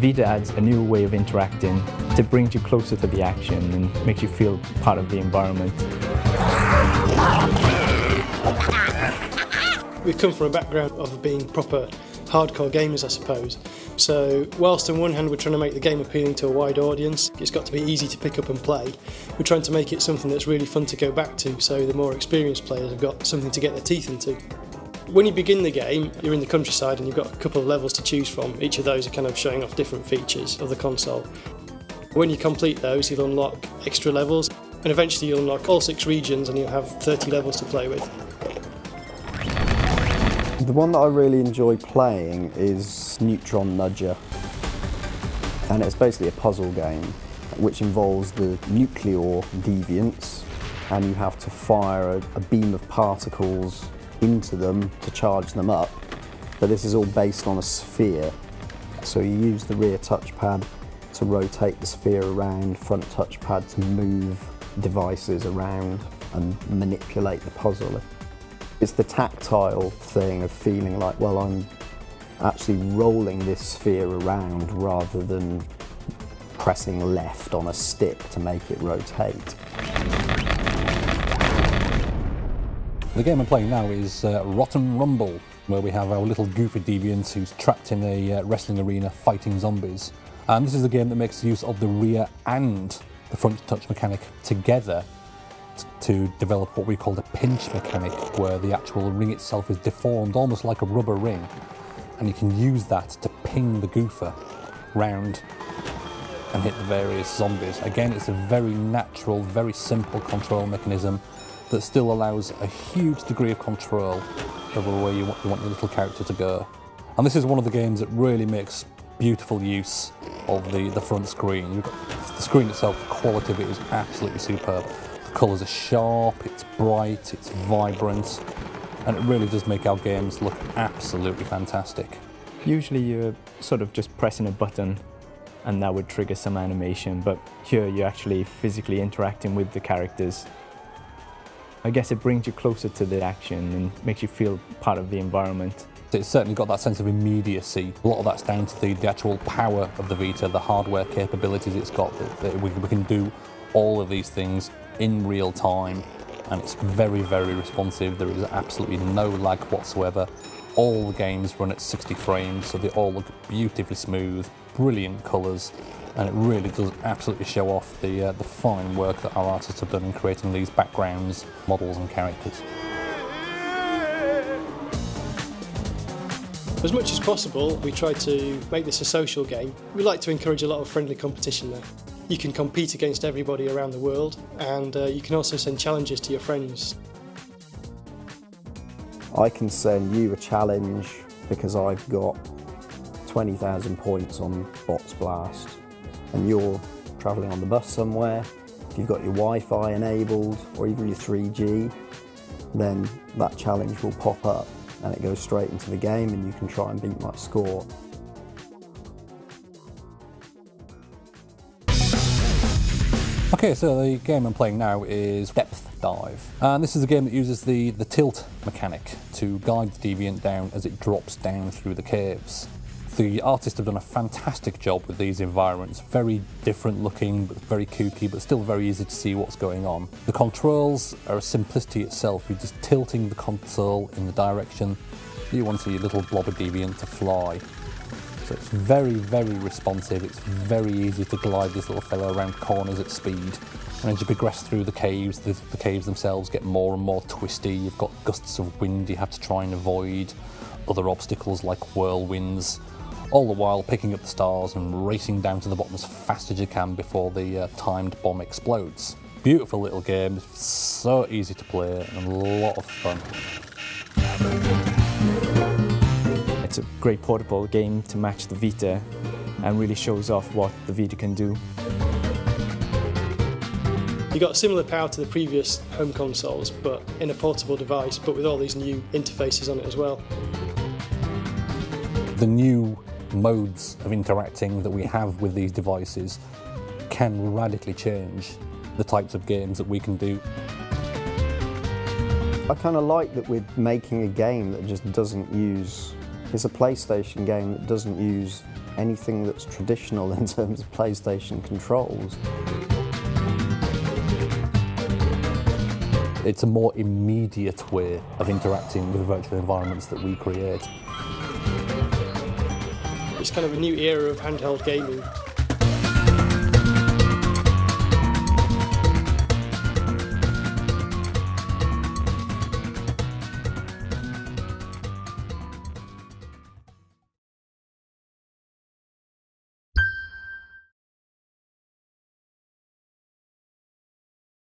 Vita adds a new way of interacting to bring you closer to the action and makes you feel part of the environment. We've come from a background of being proper hardcore gamers, I suppose. So whilst on one hand we're trying to make the game appealing to a wide audience, it's got to be easy to pick up and play, we're trying to make it something that's really fun to go back to, so the more experienced players have got something to get their teeth into. When you begin the game, you're in the countryside and you've got a couple of levels to choose from. Each of those are kind of showing off different features of the console. When you complete those, you'll unlock extra levels, and eventually you'll unlock all 6 regions and you'll have 30 levels to play with. The one that I really enjoy playing is Neutron Nudger, and it's basically a puzzle game which involves the nuclear deviants, and you have to fire a beam of particles into them to charge them up, but this is all based on a sphere. So you use the rear touchpad to rotate the sphere around, front touchpad to move devices around and manipulate the puzzle. It's the tactile thing of feeling like, well, I'm actually rolling this sphere around rather than pressing left on a stick to make it rotate. The game I'm playing now is Rotten Rumble, where we have our little goofy deviant who's trapped in a wrestling arena fighting zombies. And this is a game that makes use of the rear and the front touch mechanic together to develop what we call the pinch mechanic, where the actual ring itself is deformed almost like a rubber ring, and you can use that to ping the goofer round and hit the various zombies. Again, it's a very natural, very simple control mechanism that still allows a huge degree of control over where you want your little character to go. And this is one of the games that really makes beautiful use of the front screen. The screen itself, the quality of it is absolutely superb. The colours are sharp, it's bright, it's vibrant, and it really does make our games look absolutely fantastic. Usually you're sort of just pressing a button and that would trigger some animation, but here you're actually physically interacting with the characters. I guess it brings you closer to the action and makes you feel part of the environment. It's certainly got that sense of immediacy. A lot of that's down to the actual power of the Vita, the hardware capabilities it's got, that we can do all of these things in real time, and it's very, very responsive. There is absolutely no lag whatsoever. All the games run at 60 frames, so they all look beautifully smooth, brilliant colours, and it really does absolutely show off the fine work that our artists have done in creating these backgrounds, models and characters. As much as possible, we try to make this a social game. We like to encourage a lot of friendly competition there. You can compete against everybody around the world, and you can also send challenges to your friends. I can send you a challenge because I've got 20,000 points on Bots Blast, and you're travelling on the bus somewhere. If you've got your Wi-Fi enabled, or even your 3G, then that challenge will pop up and it goes straight into the game and you can try and beat my score. Okay, so the game I'm playing now is Depth Dive, and this is a game that uses the tilt mechanic to guide the deviant down as it drops down through the caves. The artists have done a fantastic job with these environments, very different looking, but very kooky, but still very easy to see what's going on. The controls are a simplicity itself. You're just tilting the console in the direction that you want your little blobber deviant to fly. So it's very, very responsive. It's very easy to glide this little fellow around corners at speed. And as you progress through the caves themselves get more and more twisty. You've got gusts of wind you have to try and avoid, other obstacles like whirlwinds, all the while picking up the stars and racing down to the bottom as fast as you can before the timed bomb explodes. Beautiful little game, so easy to play and a lot of fun. It's a great portable game to match the Vita and really shows off what the Vita can do. You got similar power to the previous home consoles, but in a portable device, but with all these new interfaces on it as well. The new modes of interacting that we have with these devices can radically change the types of games that we can do. I kind of like that we're making a game that just doesn't use It's a PlayStation game that doesn't use anything that's traditional in terms of PlayStation controls. It's a more immediate way of interacting with the virtual environments that we create. It's kind of a new era of handheld gaming.